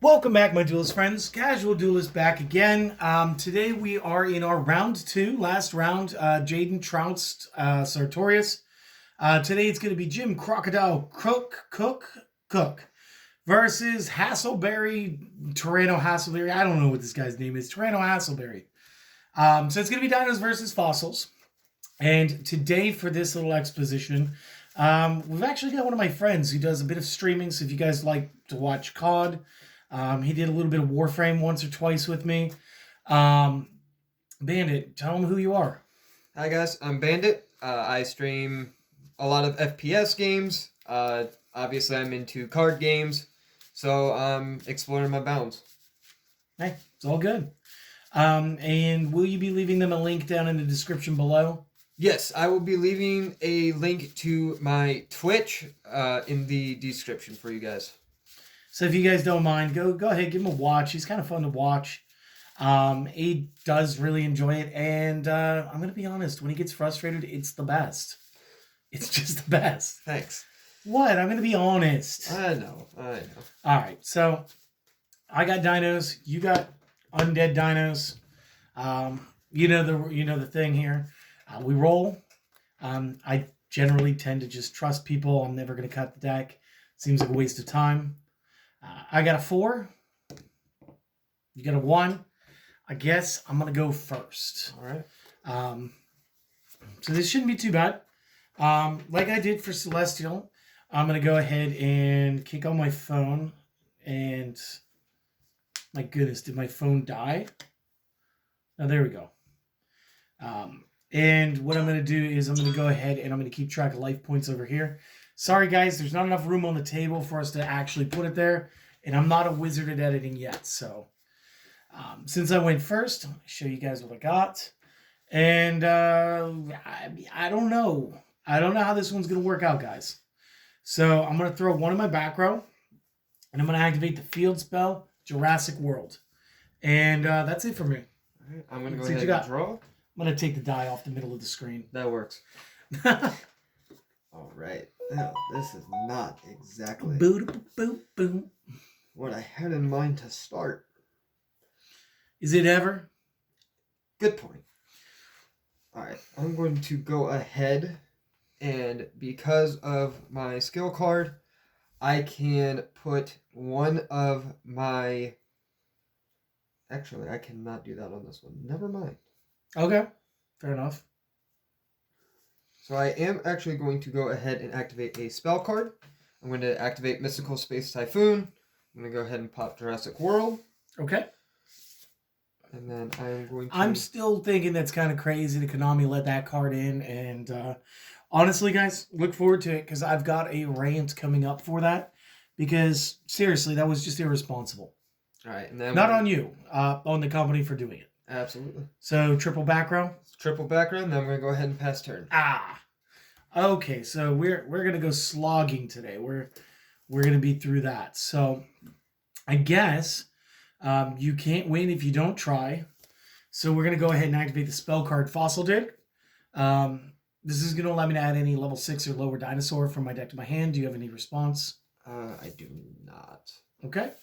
Welcome back, my Duelist friends. Casual Duelist back again. Today we are in our round 2, last round. Jaden trounced Sartorius. Today it's going to be Jim Crocodile Cook versus Hassleberry. I don't know what this guy's name is. Tyranno Hassleberry. So it's going to be dinos versus fossils. And today for this little exposition, we've actually got one of my friends who does a bit of streaming. So if you guys like to watch COD, he did a little bit of Warframe once or twice with me. Bandit, tell him who you are. Hi guys, I'm Bandit. I stream a lot of FPS games. Obviously I'm into card games, so I'm exploring my bounds. Hey, it's all good. And will you be leaving them a link down in the description below? Yes, I will be leaving a link to my Twitch in the description for you guys. So if you guys don't mind, go ahead, give him a watch. He's kind of fun to watch. He does really enjoy it. And I'm going to be honest, when he gets frustrated, it's the best. It's just the best. Thanks. What? I'm going to be honest. I know. All right, so I got dinos. You got undead dinos. You know the thing here. We roll. I generally tend to just trust people. I'm never going to cut the deck. Seems like a waste of time. I got a 4. You got a 1. I guess I'm going to go first. All right. So this shouldn't be too bad. Like I did for Celestial, I'm going to go ahead and kick on my phone. And my goodness, did my phone die? Oh, there we go. And what I'm going to do is I'm going to go ahead and I'm going to keep track of life points over here. Sorry, guys, there's not enough room on the table for us to actually put it there. And I'm not a wizard at editing yet. So since I went first, I'll show you guys what I got. And I don't know. I don't know how this one's going to work out, guys. So I'm going to throw one in my back row. And I'm going to activate the field spell, Jurassic World. And that's it for me. All right. I'm going to go ahead and draw. I'm going to take the die off the middle of the screen. That works. All right. Now, this is not exactly what I had in mind to start. Is it ever? Good point. All right. I'm going to go ahead, and because of my skill card, I can put one of my... Actually, I cannot do that on this one. Never mind. Okay. Fair enough. So I am actually going to go ahead and activate a spell card. I'm going to activate Mystical Space Typhoon. I'm going to go ahead and pop Jurassic World. Okay. And then I'm going to... I'm still thinking that's kind of crazy that Konami let that card in. And honestly, guys, look forward to it because I've got a rant coming up for that. Because, seriously, that was just irresponsible. All right. And then not on you, on the company for doing it. Absolutely. So, triple back row? Triple background, then I'm going to go ahead and pass turn. Okay, so we're going to go slogging today. We're going to be through that. So, I guess you can't win if you don't try. So, we're going to go ahead and activate the spell card Fossil Dig. This is going to allow me to add any level 6 or lower dinosaur from my deck to my hand. Do you have any response? I do not. Okay.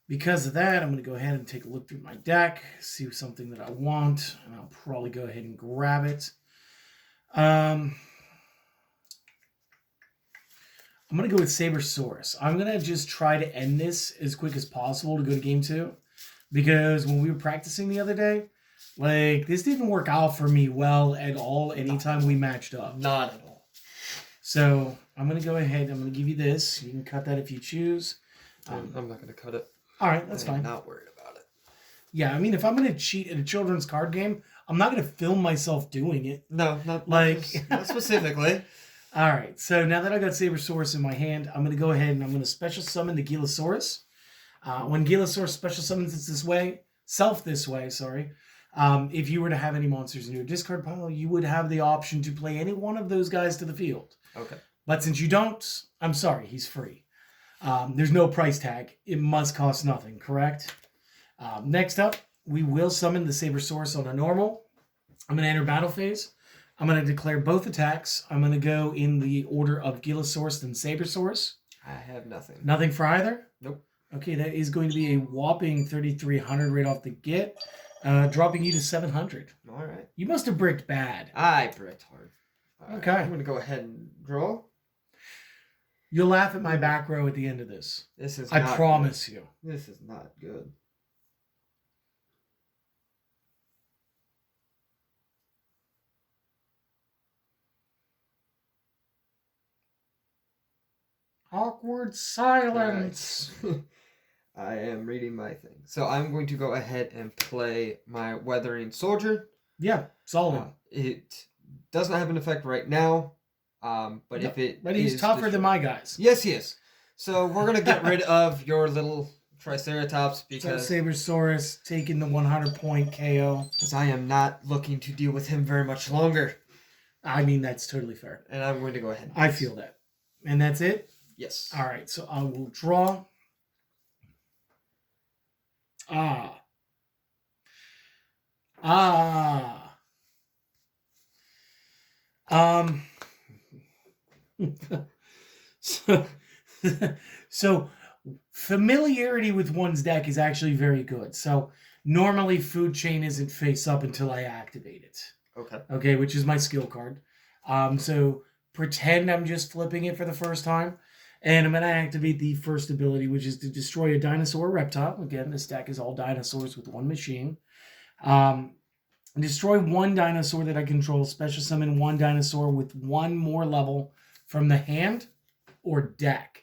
Because of that, I'm going to go ahead and take a look through my deck, see something that I want, and I'll probably go ahead and grab it. I'm going to go with Sabersaurus. I'm going to just try to end this as quick as possible to go to game 2. Because when we were practicing the other day, like, this didn't work out for me well at all anytime we matched up. Not at all. So, I'm going to go ahead. I'm going to give you this. You can cut that if you choose. I'm not going to cut it. All right, that's fine. I'm not worried about it. Yeah, I mean, if I'm going to cheat at a children's card game, I'm not going to film myself doing it. No, not specifically. All right, so now that I got Sabersaurus in my hand, I'm going to go ahead and I'm going to special summon the Gilasaurus. When Gilasaurus special summons it this way, if you were to have any monsters in your discard pile, you would have the option to play any one of those guys to the field. Okay. But since you don't, I'm sorry, he's free. There's no price tag. It must cost nothing, correct? Next up, we will summon the Sabersaurus on a normal. I'm going to enter battle phase. I'm going to declare both attacks. I'm going to go in the order of Gilasaurus and Sabersaurus. I have nothing. Nothing for either? Nope. Okay, that is going to be a whopping 3,300 right off the get, dropping you to 700. All right. You must have bricked bad. I bricked hard. All Okay. Right. I'm going to go ahead and draw. You'll laugh at my back row at the end of this. This is I not promise good. you. This is not good. Awkward silence. Right. I am reading my thing. So I'm going to go ahead and play my Weathering Soldier. Yeah, solid. It doesn't have an effect right now, but if it But he's tougher than my guys. Yes, he is. So we're going to get rid of your little Triceratops because Sabersaurus taking the 100-point KO. Because I am not looking to deal with him very much longer. I mean, that's totally fair. And I'm going to go ahead. I feel that. And that's it? Yes. All right, so I will draw. So familiarity with one's deck is actually very good. So normally food chain isn't face up until I activate it. Okay, which is my skill card. So pretend I'm just flipping it for the first time. And I'm going to activate the first ability, which is to destroy a dinosaur or reptile. Again, this deck is all dinosaurs with one machine. Destroy one dinosaur that I control. Special summon one dinosaur with one more level from the hand or deck.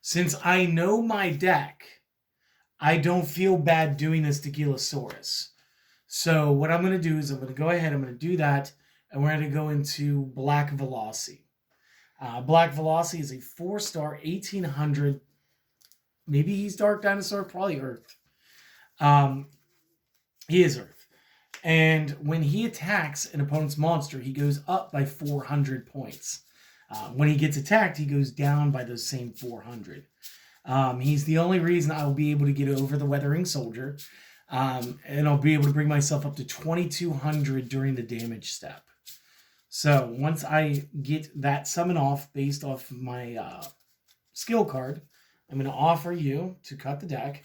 Since I know my deck, I don't feel bad doing this to Gilosaurus. So what I'm going to do is I'm going to go ahead, I'm going to do that, and we're going to go into Black Velocity. Black Velocity is a 4-star, 1800. Maybe he's Dark Dinosaur, probably Earth. He is Earth. And when he attacks an opponent's monster, he goes up by 400 points. When he gets attacked, he goes down by those same 400. He's the only reason I will be able to get over the Weathering Soldier. And I'll be able to bring myself up to 2,200 during the damage step. So once I get that summon off based off of my skill card, I'm going to offer you to cut the deck.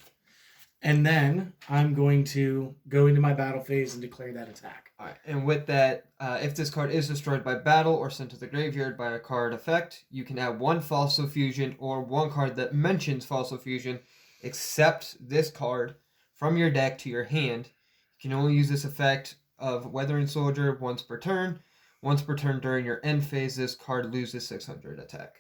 And then I'm going to go into my battle phase and declare that attack. All right. And with that, if this card is destroyed by battle or sent to the graveyard by a card effect, you can add one Fossil Fusion or one card that mentions Fossil Fusion, except this card, from your deck to your hand. You can only use this effect of Weathering Soldier once per turn. Once per turn during your end phase, this card loses 600 attack.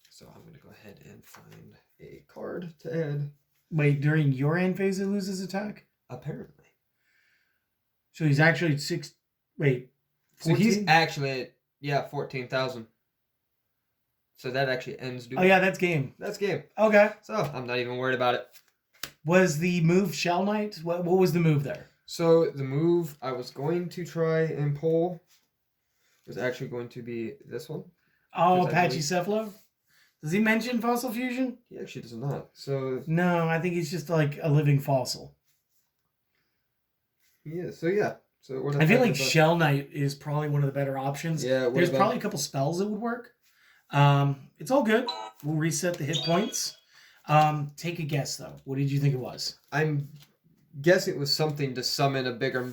So I'm going to go ahead and find a card to add. Wait, during your end phase it loses attack? Apparently. So he's actually 6... Wait, 14? So he's actually at, 14,000. So that actually ends... Oh yeah, that's game. That's game. Okay. So I'm not even worried about it. Was the move Shell Knight? What was the move there? So the move I was going to try and pull was actually going to be this one. Oh, Apache Cephalo? Does he mention Fossil Fusion? He actually does not. So no, I think he's just like a living fossil. Yeah, so yeah. So I feel like Shell Knight is probably one of the better options. Yeah, there's probably a couple spells that would work. It's all good. We'll reset the hit points. Take a guess though. What did you think it was? I'm guess it was something to summon a bigger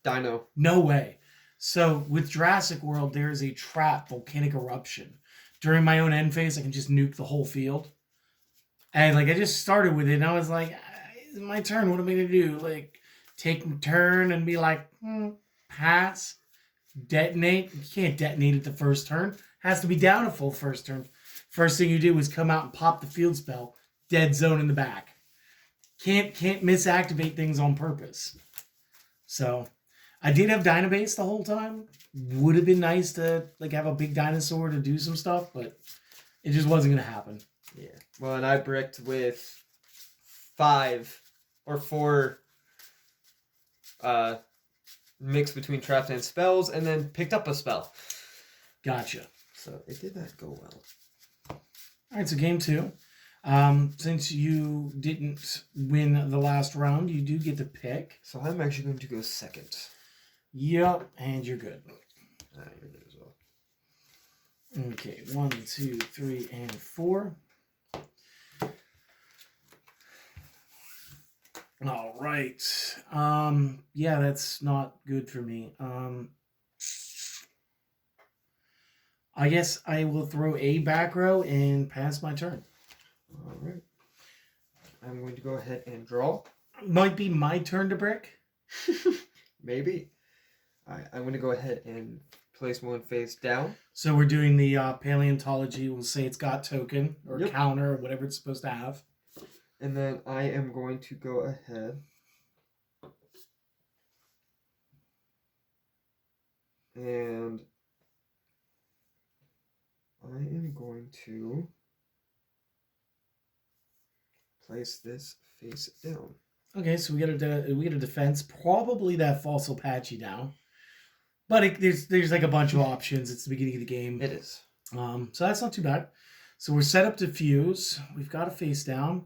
dino. No way. So with Jurassic World, there is a trap volcanic eruption. During my own end phase, I can just nuke the whole field. And like I just started with it, and I was like, it's my turn. What am I gonna do? Like take my turn and be like, pass, detonate. You can't detonate at the first turn. It has to be down a full first turn. First thing you do is come out and pop the field spell. Dead zone in the back. Can't misactivate things on purpose. So I did have Dynabase the whole time. Would have been nice to like have a big dinosaur to do some stuff, but it just wasn't gonna happen. Yeah. Well, and I bricked with 5 or 4 mix between traps and spells, and then picked up a spell. Gotcha. So it did not go well. All right, so game 2. Since you didn't win the last round, you do get to pick. So I'm actually going to go second. Yep, and you're good. You're good as well. Okay, 1, 2, 3, and 4. All right. Yeah, that's not good for me. I guess I will throw a back row and pass my turn. All right. I'm going to go ahead and draw. Might be my turn to brick. Maybe. All right. I'm going to go ahead and place one face down. So we're doing the paleontology. We'll say it's got token or Yep. counter or whatever it's supposed to have. And then I am going to go ahead and I am going to place this face down. Okay, so we get a defense. Probably that fossil patchy down, but there's like a bunch of options. It's the beginning of the game. It is. So that's not too bad. So we're set up to fuse. We've got a face down.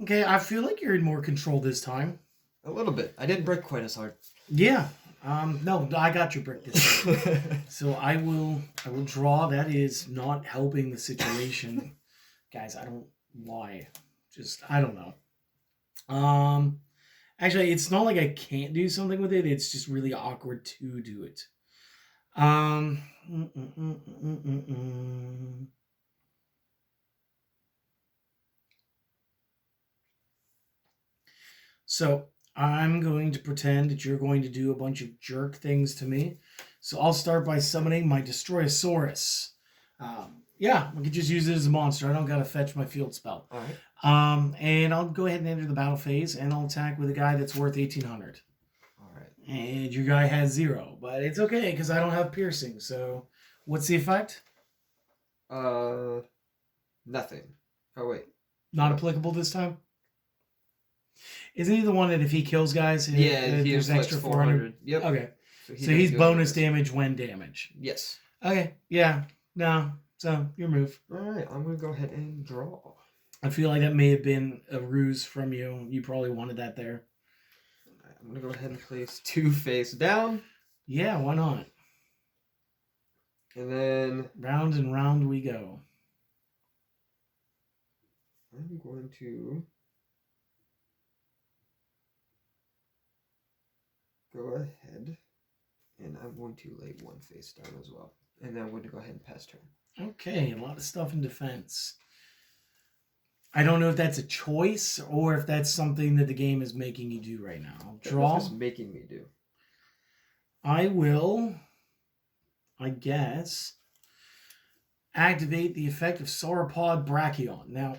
Okay, I feel like you're in more control this time. A little bit. I didn't break quite as hard. Yeah. No, I got your brick this time. So I will draw. That is not helping the situation. Guys, I don't why. Just I don't know. Actually it's not like I can't do something with it, it's just really awkward to do it. So I'm going to pretend that you're going to do a bunch of jerk things to me. So I'll start by summoning my Destroyosaurus. Yeah, we could just use it as a monster. I don't gotta fetch my field spell. All right. And I'll go ahead and enter the battle phase, and I'll attack with a guy that's worth 1,800. All right. And your guy has 0, but it's okay because I don't have piercing. So, what's the effect? Nothing. Oh wait. Not applicable this time. Isn't he the one that if he kills guys, There's extra 400? Yep. Okay. So he's bonus damage when damage. Yes. Okay. Yeah. No. So your move. All right. I'm gonna go ahead and draw. I feel like that may have been a ruse from you. You probably wanted that there. All right, I'm gonna go ahead and place 2 face down. Yeah. Why not? And then Round and round we go. I'm going to go ahead and I'm going to lay 1 face down as well. And then I'm going to go ahead and pass turn. Okay, a lot of stuff in defense. I don't know if that's a choice or if that's something that the game is making you do right now. Draw. What is making me do? I will, I guess, activate the effect of Sauropod Brachion. Now,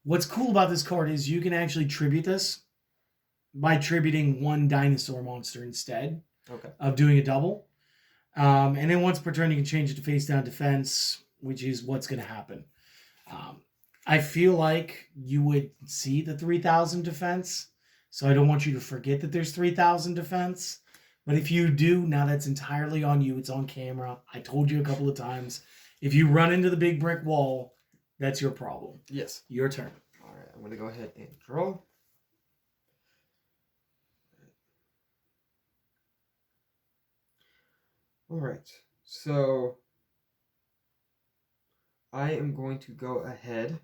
what's cool about this card is you can actually tribute this by tributing 1 dinosaur monster instead of doing a double. And then once per turn, you can change it to face down defense, which is what's going to happen. I feel like you would see the 3,000 defense, so I don't want you to forget that there's 3,000 defense. But if you do, now that's entirely on you. It's on camera. I told you a couple of times. If you run into the big brick wall, that's your problem. Yes. Your turn. All right, I'm going to go ahead and draw. All right, so I am going to go ahead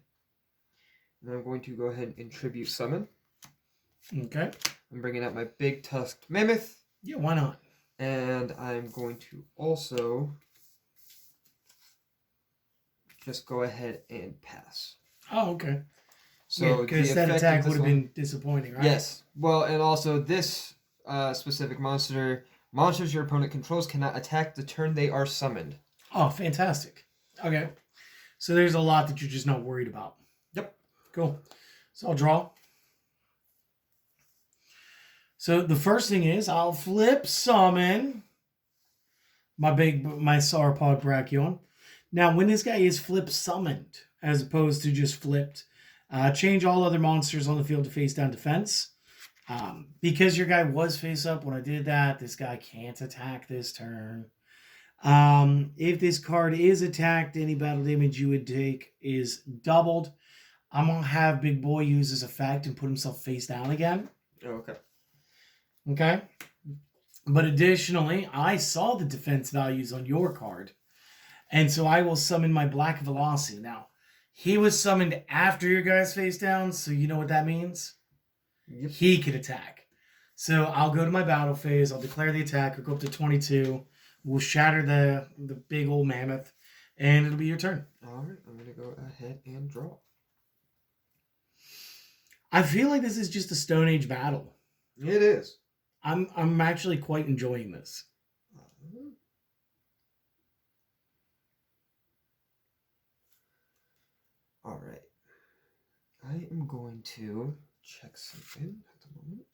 and I'm going to go ahead and tribute summon. Okay. I'm bringing out my big tusked mammoth. Yeah, why not? And I'm going to also just go ahead and pass. Oh, okay. So because that attack would have been disappointing, right? Yes. Well, and also this specific monsters your opponent controls cannot attack the turn they are summoned. Oh, fantastic. Okay. So there's a lot that you're just not worried about. Yep. Cool. So I'll draw. So the first thing is I'll flip summon my Sauropod Brachion. Now, when this guy is flip summoned, as opposed to just flipped, change all other monsters on the field to face down defense. Because your guy was face up when I did that, this guy can't attack this turn. If this card is attacked, any battle damage you would take is doubled. I'm going to have Big Boy use his effect and put himself face down again. Oh, okay. Okay? But additionally, I saw the defense values on your card. And so I will summon my Black Velocity. Now, he was summoned after your guy's face down, so you know what that means? Yep. He can attack. So I'll go to my battle phase, I'll declare the attack, I'll go up to 22, we'll shatter the big old mammoth, and it'll be your turn. Alright, I'm going to go ahead and draw. I feel like this is just a Stone Age battle. It is. I'm actually quite enjoying this. Alright. I am going to check something at the moment.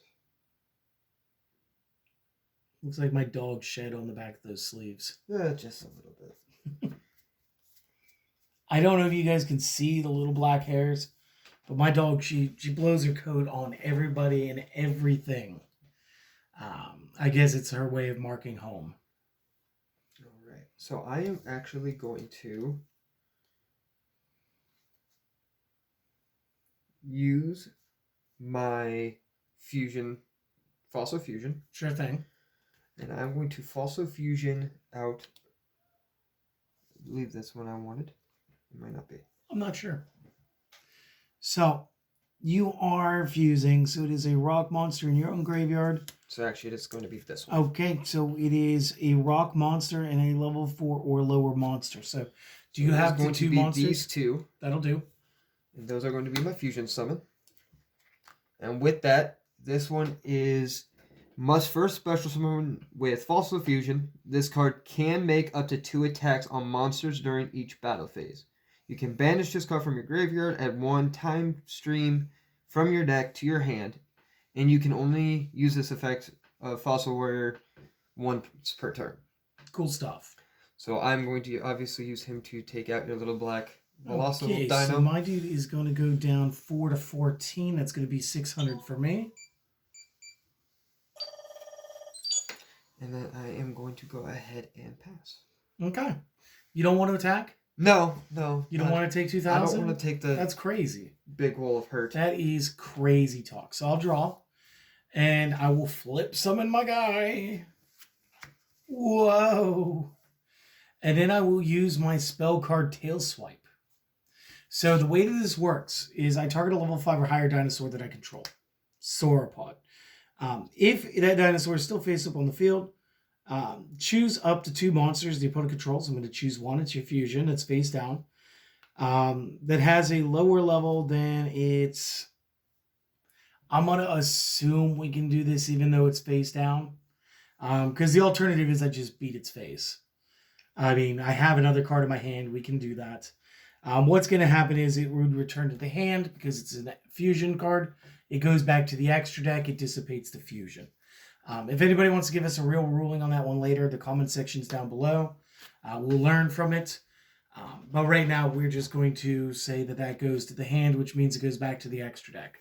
Looks like my dog shed on the back of those sleeves. Just a little bit. I don't know if you guys can see the little black hairs, but my dog, she blows her coat on everybody and everything. I guess it's her way of marking home. Alright, so I am actually going to use my Fossil Fusion. Sure thing. And I'm going to Fossil Fusion out. I believe that's what I wanted. It might not be. I'm not sure. So, you are fusing, so it is a rock monster in your own graveyard. So actually, it's going to be this one. Okay, so it is a rock monster and a level 4 or lower monster. So, do you have the two monsters? These two. That'll do. And those are going to be my fusion summon. And with that, this one is must first special summon with Fossil Fusion. This card can make up to 2 attacks on monsters during each battle phase. You can banish this card from your graveyard at 1 time stream from your deck to your hand. And you can only use this effect of Fossil Warrior once per turn. Cool stuff. So I'm going to obviously use him to take out your little black Velocity Okay, Dino. so my dude is going to go down 4 to 14. That's going to be 600 for me. And then I am going to go ahead and pass. Okay. You don't want to attack? No. You don't want to take 2,000? I don't want to take the That's crazy. big roll of hurt. That is crazy talk. So I'll draw. And I will flip summon my guy. Whoa. And then I will use my spell card Tail Swipe. So the way that this works is I target a level 5 or higher dinosaur that I control. Sauropod. If that dinosaur is still face up on the field, choose up to 2 monsters the opponent controls. I'm going to choose one. It's your fusion. It's face down. That has a lower level than its... I'm going to assume we can do this even though it's face down. Because the alternative is I just beat its face. I mean, I have another card in my hand. We can do that. What's going to happen is it would return to the hand because it's a fusion card. It goes back to the extra deck. It dissipates the fusion. If anybody wants to give us a real ruling on that one later, the comment section's down below. We'll learn from it. But right now, we're just going to say that that goes to the hand, which means it goes back to the extra deck.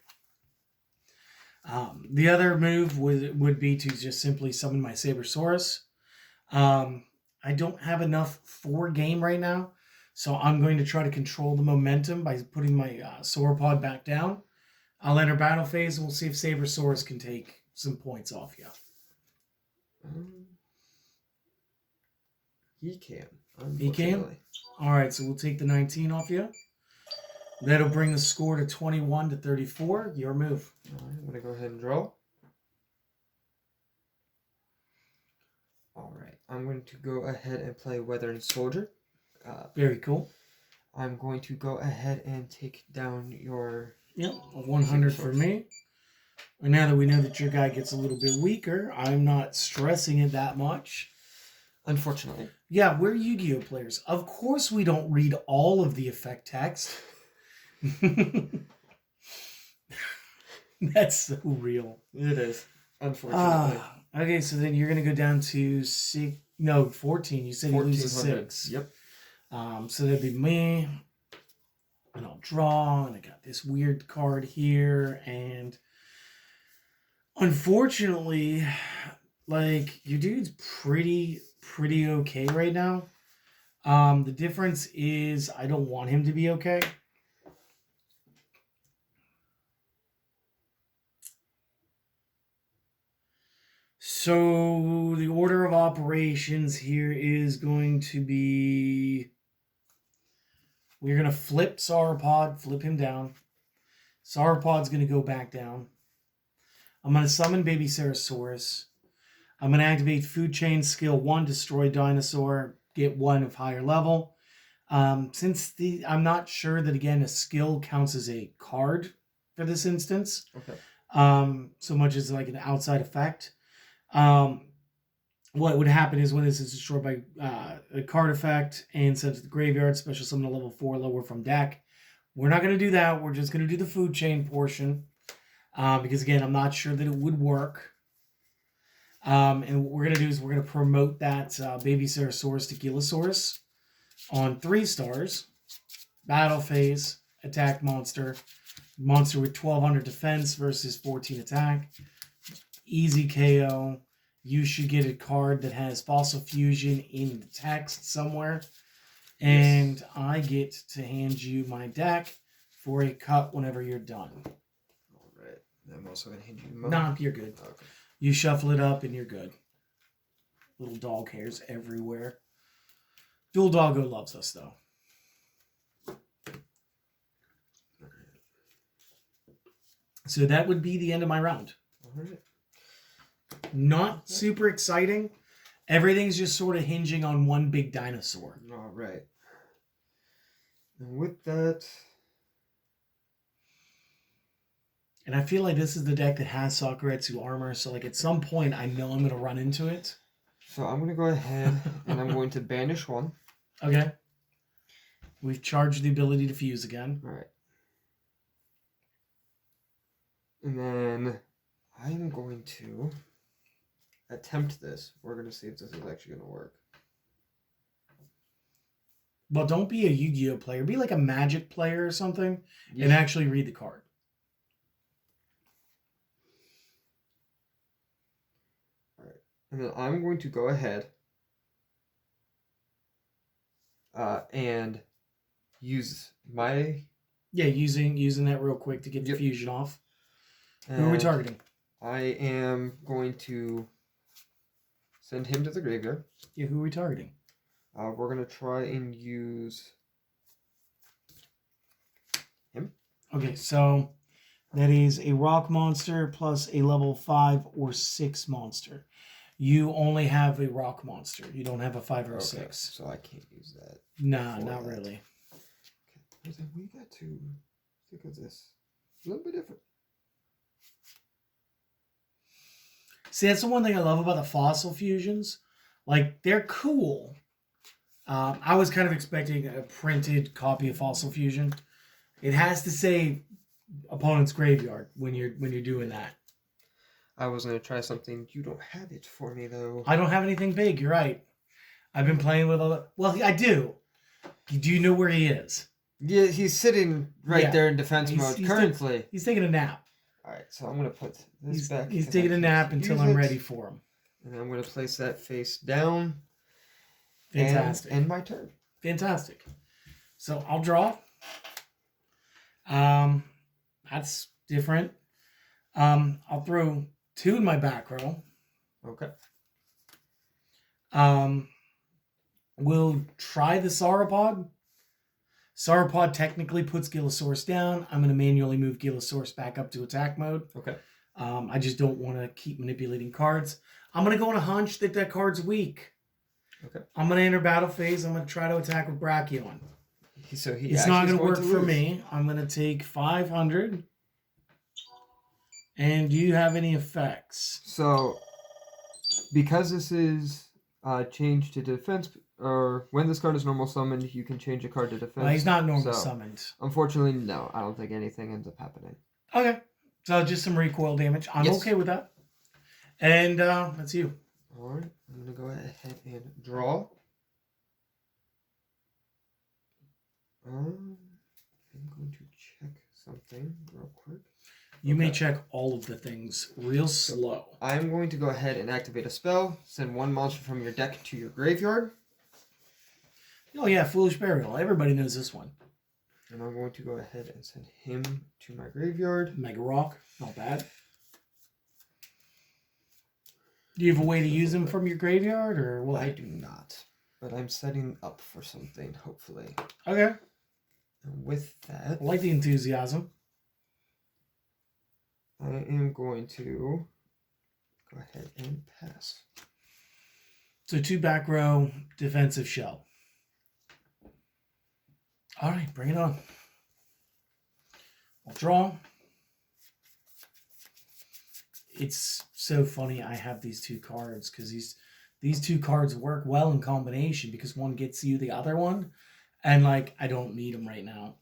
The other move would be to just simply summon my Sabersaurus. I don't have enough for game right now, so I'm going to try to control the momentum by putting my Sauropod back down. I'll enter battle phase, and we'll see if Sabersaurus can take some points off you. He can. He can? All right, so we'll take the 19 off you. That'll bring the score to 21 to 34. Your move. All right, I'm going to go ahead and draw. All right, I'm going to go ahead and play Weathering Soldier. Very cool. I'm going to go ahead and take down your... Yep, 100 for me. And now that we know that your guy gets a little bit weaker, I'm not stressing it that much. Unfortunately. Yeah, we're Yu-Gi-Oh players. Of course we don't read all of the effect text. That's so real. It is, unfortunately. Okay, so then you're going to go down to 14. You said you lose a 6. Yep. So that'd be me. And I'll draw, and I got this weird card here, and unfortunately, like, your dude's pretty okay right now. The difference is I don't want him to be okay. So the order of operations here is going to be We're going to flip Sauropod, flip him down. Sauropod's going to go back down. I'm going to summon Baby Ceresaurus. I'm going to activate Food Chain Skill 1, Destroy Dinosaur, get 1 of higher level. I'm not sure that, again, a skill counts as a card for this instance. Okay. So much as like an outside effect. What would happen is when this is destroyed by a card effect and sent to the graveyard, special summon a level 4 lower from deck. We're not going to do that. We're just going to do the food chain portion. Because, again, I'm not sure that it would work. And what we're going to do is we're going to promote that Baby Ceresaurus to Gilosaurus on 3 stars. Battle phase, attack monster. Monster with 1200 defense versus 14 attack. Easy KO. You should get a card that has Fossil Fusion in the text somewhere. And yes. I get to hand you my deck for a cut whenever you're done. All right. I'm also going to hand you mine. No, you're good. Okay. You shuffle it up and you're good. Little dog hairs everywhere. Dual Doggo loves us, though. So that would be the end of my round. All right. Not super exciting. Everything's just sort of hinging on one big dinosaur. All right. And with that... And I feel like this is the deck that has Sakuretsu armor, so like at some point I know I'm going to run into it. So I'm going to go ahead and I'm going to banish 1. Okay. We've charged the ability to fuse again. All right. And then I'm going to attempt this. We're going to see if this is actually going to work. Well, don't be a Yu-Gi-Oh player. Be like a Magic player or something and actually read the card. All right. And then I'm going to go ahead and use my... Yeah, using that real quick to get the fusion off. And who are we targeting? I am going to send him to the graveyard. Yeah, who are we targeting? We're going to try and use him. Okay, so that is a rock monster plus a level 5 or 6 monster. You only have a rock monster. You don't have a 5 or a 6. So I can't use that. Nah, not really. Okay, we got to think of this a little bit different. See, that's the one thing I love about the fossil fusions. Like, they're cool. I was kind of expecting a printed copy of Fossil Fusion. It has to say opponent's graveyard when you're doing that. I was going to try something. You don't have it for me, though. I don't have anything big. You're right. I've been playing with a... Well, I do. Do you know where he is? Yeah, he's sitting right there in defense mode currently. He's taking a nap. All right, so I'm going to put this back. He's taking a nap until I'm ready for him. And I'm going to place that face down. Fantastic. And my turn. Fantastic. So I'll draw. That's different. I'll throw 2 in my back row. Okay. We'll try the Sauropod. Sauropod technically puts Gilosaurus down. I'm going to manually move Gilosaurus back up to attack mode. Okay. I just don't want to keep manipulating cards. I'm going to go on a hunch that that card's weak. Okay. I'm going to enter battle phase. I'm going to try to attack with Brachion. So it's not going to work for me. I'm going to take 500. And do you have any effects? So, because this is changed to defense, or when this card is normal summoned, you can change a card to defense. Well, he's not normal summoned. Unfortunately, no. I don't think anything ends up happening. Okay. So just some recoil damage. I'm okay with that. And that's you. All right. I'm going to go ahead and draw. I'm going to check something real quick. You may check all of the things real slow. I'm going to go ahead and activate a spell. Send 1 monster from your deck to your graveyard. Oh yeah, Foolish Burial. Everybody knows this one. And I'm going to go ahead and send him to my graveyard. Mega Rock. Not bad. Do you have a way to use them from your graveyard, or what? I do not. But I'm setting up for something, hopefully. Okay. With that, I like the enthusiasm. I am going to go ahead and pass. So 2 back row, defensive shell. All right, bring it on. I'll draw. It's so funny I have these 2 cards because these 2 cards work well in combination because one gets you the other one, and like I don't need them right now.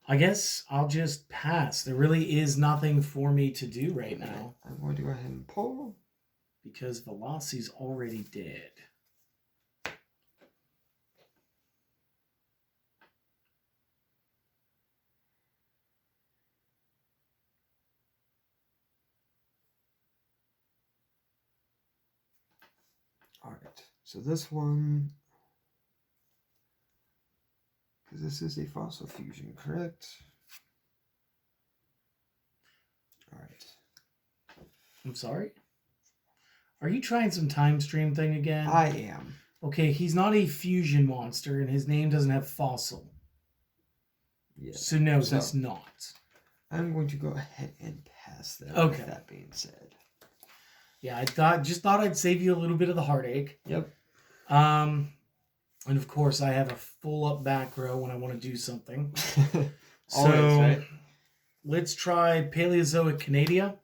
I guess I'll just pass. There really is nothing for me to do right now I'm going to go ahead and pull. because Velocity's already dead. All right. So this one, because this is a fossil fusion, correct? All right. I'm sorry? Are you trying some time stream thing again? I am. Okay, he's not a fusion monster and his name doesn't have fossil. Yes. So no, So- he's not. I'm going to go ahead and pass that. Okay. With that being said. Yeah, I thought I'd save you a little bit of the heartache. Yep. And of course I have a full up back row when I want to do something. Always, So right? let's try Paleozoic Canadia.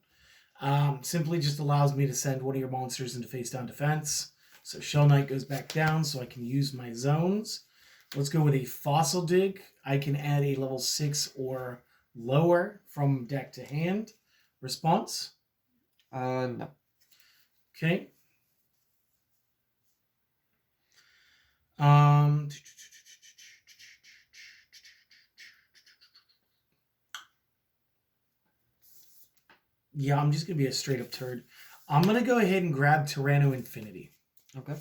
Simply just allows me to send one of your monsters into face down defense. So Shell Knight goes back down so I can use my zones. Let's go with a Fossil Dig. I can add a level 6 or lower from deck to hand. Response? No. Okay. Yeah, I'm just going to be a straight up turd. I'm going to go ahead and grab Tyranno Infinity. Okay.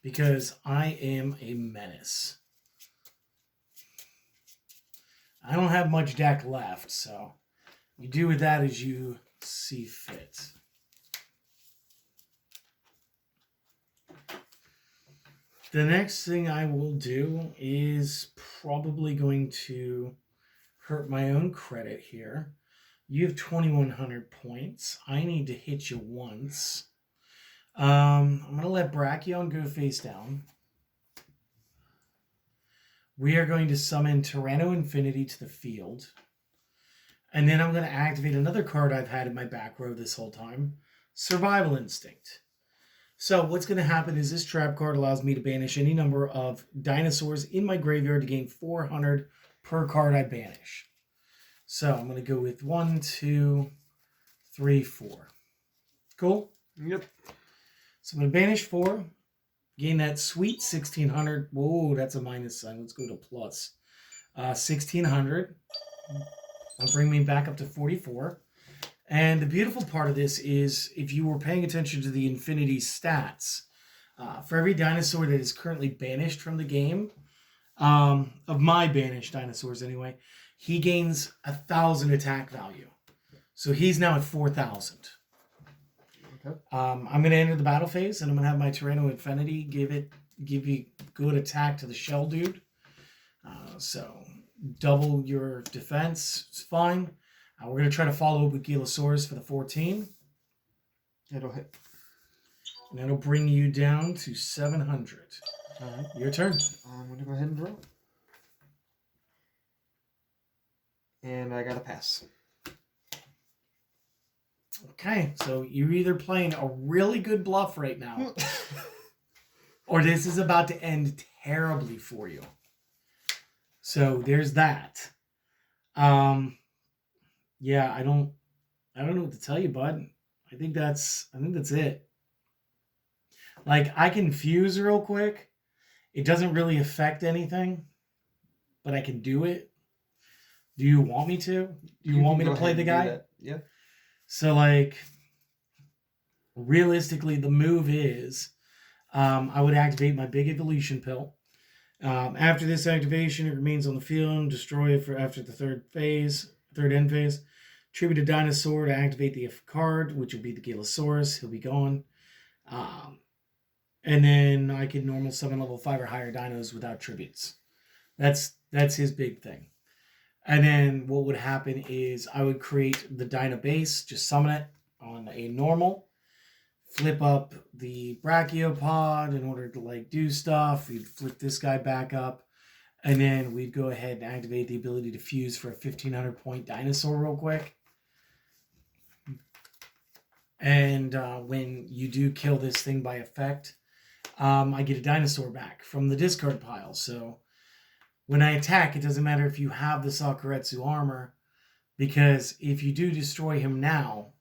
Because I am a menace. I don't have much deck left, so you do with that as you see fit. The next thing I will do is probably going to hurt my own credit here. You have 2,100 points. I need to hit you once. I'm going to let Brachion go face down. We are going to summon Tyranno Infinity to the field. And then I'm going to activate another card I've had in my back row this whole time. Survival Instinct. So what's going to happen is this trap card allows me to banish any number of dinosaurs in my graveyard to gain 400 per card I banish. So I'm going to go with 1, 2, 3, 4. Cool? Yep. So I'm going to banish 4. Gain that sweet 1,600. Whoa, that's a minus sign. Let's go to plus. 1,600. That'll bring me back up to 44. And the beautiful part of this is if you were paying attention to the Infinity stats, for every dinosaur that is currently banished from the game, of my banished dinosaurs anyway, he gains 1,000 attack value. So he's now at 4,000. Okay. I'm going to enter the battle phase, and I'm going to have my Tyranno Infinity give you good attack to the shell dude. So double your defense. It's fine. We're going to try to follow up with Gilosaurus for the 14. It'll hit. And that'll bring you down to 700. All right. Your turn. I'm going to go ahead and draw. And I got a pass. Okay, so you're either playing a really good bluff right now, or this is about to end terribly for you. So there's that. Yeah, I don't know what to tell you, bud. I think that's it. Like, I can fuse real quick. It doesn't really affect anything, but I can do it. Do you want me to? Do you want me to play the guy? Yeah. So, like, realistically, the move is I would activate my big evolution pill. After this activation, it remains on the field and destroy it after the third end phase. Tribute a dinosaur to activate the card, which will be the Gilosaurus. He'll be gone. And then I could normal summon level 5 or higher dinos without tributes. That's his big thing. And then what would happen is I would create the dino base, just summon it on a normal, flip up the brachiopod in order to like do stuff. We'd flip this guy back up, and then we'd go ahead and activate the ability to fuse for a 1500 point dinosaur real quick. And when you do kill this thing by effect, I get a dinosaur back from the discard pile. So when I attack, it doesn't matter if you have the Sakuretsu armor, because if you do destroy him now,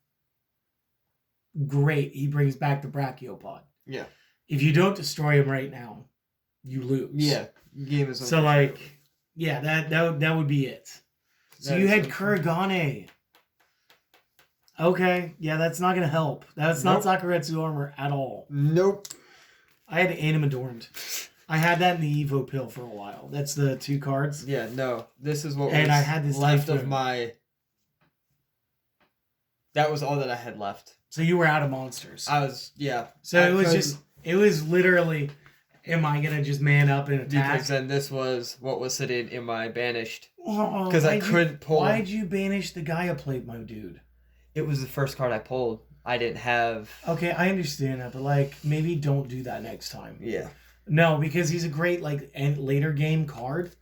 great, he brings back the brachiopod. Yeah. If you don't destroy him right now, you lose. Yeah. Game is over. So like, yeah, that would be it. So you had Kuragane. Okay, yeah, that's not gonna help. That's not Sakuretsu armor at all. Nope. I had Animadorned. I had that in the Evo pill for a while. That's the 2 cards. Yeah, no. This is what and was I had this left of my... That was all that I had left. So you were out of monsters. I was, yeah. So it was literally, am I going to just man up and attack? Because then this was what was sitting in my banished. Because Because I couldn't pull... Why'd you banish the Gaia plate, my dude? It was the first card I pulled. I didn't have... Okay, I understand that, but like, maybe don't do that next time. Yeah. No, because he's a great like later game card,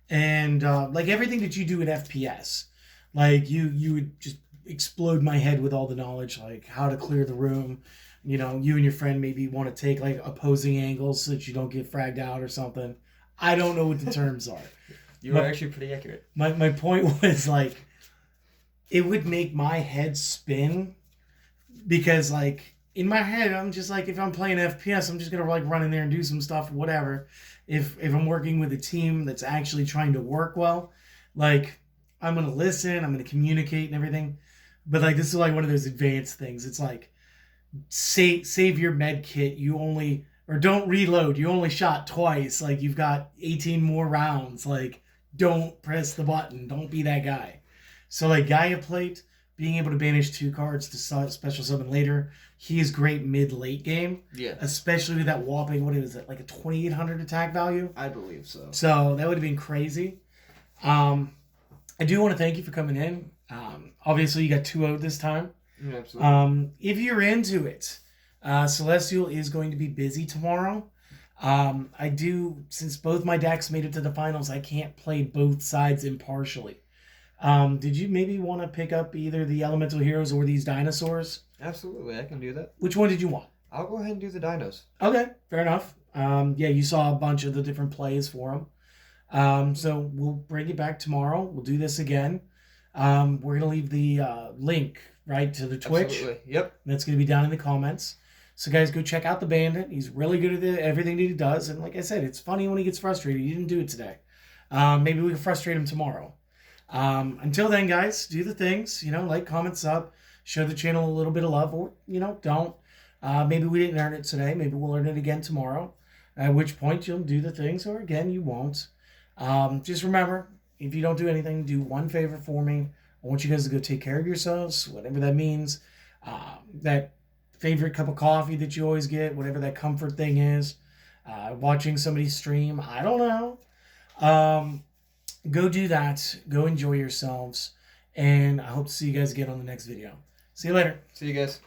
and like everything that you do at FPS, like you would just explode my head with all the knowledge, like how to clear the room. You know, you and your friend maybe want to take like opposing angles so that you don't get fragged out or something. I don't know what the terms are. You were actually pretty accurate. My point was like, it would make my head spin, because like in my head I'm just like, if I'm playing FPS, I'm just gonna like run in there and do some stuff or whatever. If I'm working with a team that's actually trying to work well, like I'm gonna listen, I'm gonna communicate and everything. But like this is like one of those advanced things. It's like save your med kit. You only, or don't reload. You only shot twice. Like you've got 18 more rounds. Like don't press the button. Don't be that guy. So like Gaia plate, being able to banish 2 cards to special summon later, he is great mid-late game. Yeah. Especially with that whopping, what is it, like a 2,800 attack value? I believe so. So that would have been crazy. I do want to thank you for coming in. Obviously, you got 2-0 this time. Yeah, absolutely. If you're into it, Celestial is going to be busy tomorrow. I do, since both my decks made it to the finals, I can't play both sides impartially. Did you maybe want to pick up either the Elemental Heroes or these dinosaurs? Absolutely, I can do that. Which one did you want? I'll go ahead and do the dinos. Okay, fair enough. Yeah, you saw a bunch of the different plays for them. So we'll bring it back tomorrow. We'll do this again. We're going to leave the link, right, to the Twitch. Absolutely, yep. That's going to be down in the comments. So guys, go check out the Bandit. He's really good at everything that he does. And like I said, it's funny when he gets frustrated. He didn't do it today. Maybe we can frustrate him tomorrow. Until then, guys, do the things, like, comment, sub, show the channel a little bit of love, or, don't. Maybe we didn't earn it today. Maybe we'll earn it again tomorrow, at which point you'll do the things, or again, you won't. Just remember, if you don't do anything, do one favor for me. I want you guys to go take care of yourselves, whatever that means. That favorite cup of coffee that you always get, whatever that comfort thing is. Watching somebody stream, I don't know. Go do that. Go enjoy yourselves. And I hope to see you guys again on the next video. See you later. See you guys.